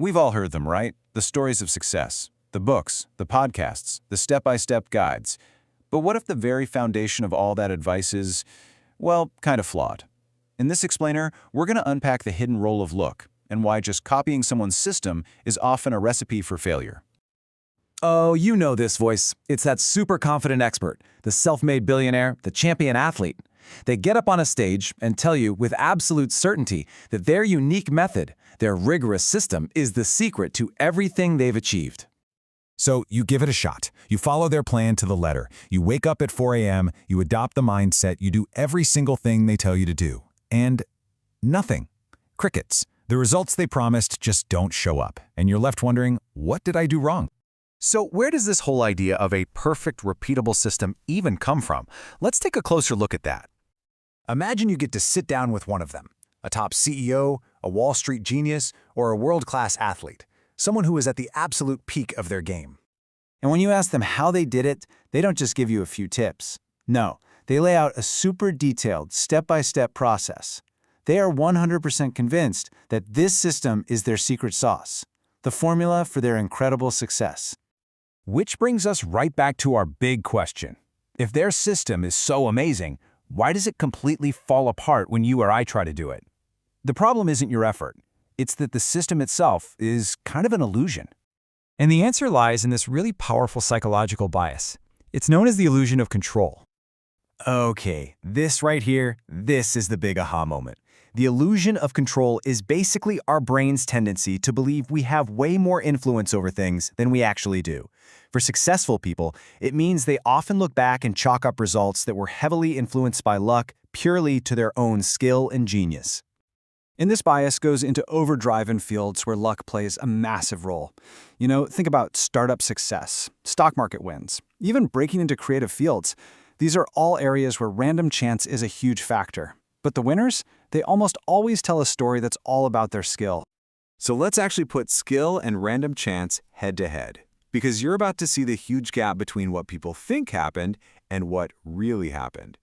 We've all heard them, right? The stories of success, the books, the podcasts, the step-by-step guides. But what if the very foundation of all that advice is, well, kind of flawed? In this explainer, we're going to unpack the hidden role of luck and why just copying someone's system is often a recipe for failure. Oh, you know this voice. It's that super confident expert, the self-made billionaire, the champion athlete. They get up on a stage and tell you with absolute certainty that their unique method, their rigorous system, is the secret to everything they've achieved. So you give it a shot. You follow their plan to the letter. You wake up at 4 a.m., you adopt the mindset, you do every single thing they tell you to do. And nothing. Crickets. The results they promised just don't show up. And you're left wondering, what did I do wrong? So where does this whole idea of a perfect, repeatable system even come from? Let's take a closer look at that. Imagine you get to sit down with one of them, a top CEO, a Wall Street genius, or a world-class athlete, someone who is at the absolute peak of their game. And when you ask them how they did it, they don't just give you a few tips. No, they lay out a super detailed, step-by-step process. They are 100% convinced that this system is their secret sauce, the formula for their incredible success. Which brings us right back to our big question. If their system is so amazing, why does it completely fall apart when you or I try to do it? The problem isn't your effort. It's that the system itself is kind of an illusion. And the answer lies in this really powerful psychological bias. It's known as the illusion of control. Okay, this right here, this is the big aha moment. The illusion of control is basically our brain's tendency to believe we have way more influence over things than we actually do. For successful people, it means they often look back and chalk up results that were heavily influenced by luck purely to their own skill and genius. And this bias goes into overdrive in fields where luck plays a massive role. Think about startup success, stock market wins, even breaking into creative fields. These are all areas where random chance is a huge factor. But the winners, they almost always tell a story that's all about their skill. So let's actually put skill and random chance head to head, because you're about to see the huge gap between what people think happened and what really happened.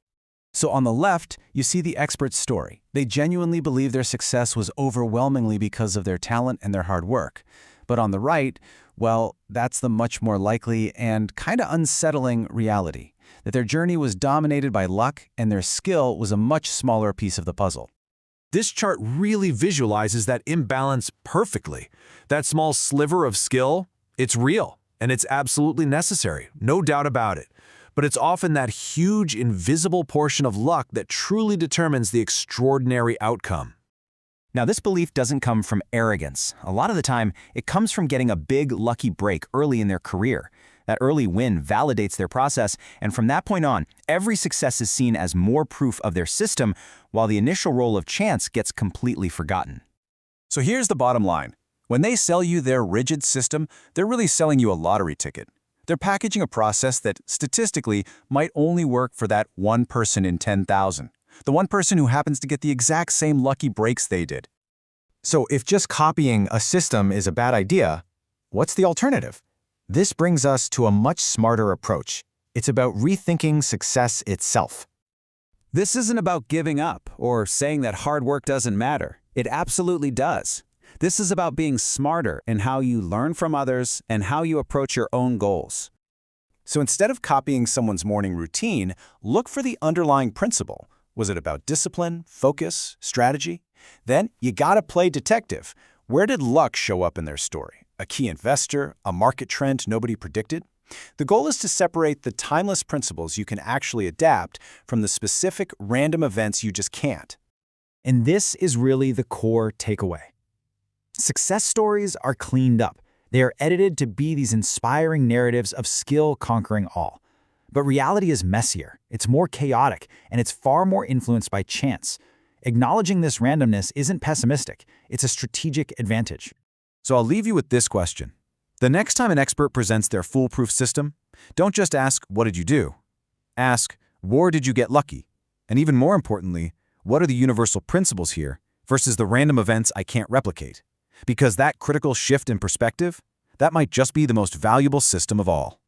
So on the left, you see the expert's story. They genuinely believe their success was overwhelmingly because of their talent and their hard work. But on the right, well, that's the much more likely and kind of unsettling reality, that their journey was dominated by luck and their skill was a much smaller piece of the puzzle. This chart really visualizes that imbalance perfectly. That small sliver of skill, it's real, and it's absolutely necessary, no doubt about it. But it's often that huge, invisible portion of luck that truly determines the extraordinary outcome. Now, this belief doesn't come from arrogance. A lot of the time, it comes from getting a big, lucky break early in their career. That early win validates their process, and from that point on, every success is seen as more proof of their system, while the initial role of chance gets completely forgotten. So here's the bottom line. When they sell you their rigid system, they're really selling you a lottery ticket. They're packaging a process that, statistically, might only work for that one person in 10,000. The one person who happens to get the exact same lucky breaks they did. So if just copying a system is a bad idea, what's the alternative? This brings us to a much smarter approach. It's about rethinking success itself. This isn't about giving up or saying that hard work doesn't matter. It absolutely does. This is about being smarter in how you learn from others and how you approach your own goals. So instead of copying someone's morning routine, look for the underlying principle. Was it about discipline, focus, strategy? Then you gotta play detective. Where did luck show up in their story? A key investor, a market trend nobody predicted? The goal is to separate the timeless principles you can actually adapt from the specific random events you just can't. And this is really the core takeaway. Success stories are cleaned up. They are edited to be these inspiring narratives of skill conquering all. But reality is messier, it's more chaotic, and it's far more influenced by chance. Acknowledging this randomness isn't pessimistic, it's a strategic advantage. So I'll leave you with this question. The next time an expert presents their foolproof system, don't just ask, what did you do? Ask, where did you get lucky? And even more importantly, what are the universal principles here versus the random events I can't replicate? Because that critical shift in perspective, that might just be the most valuable system of all.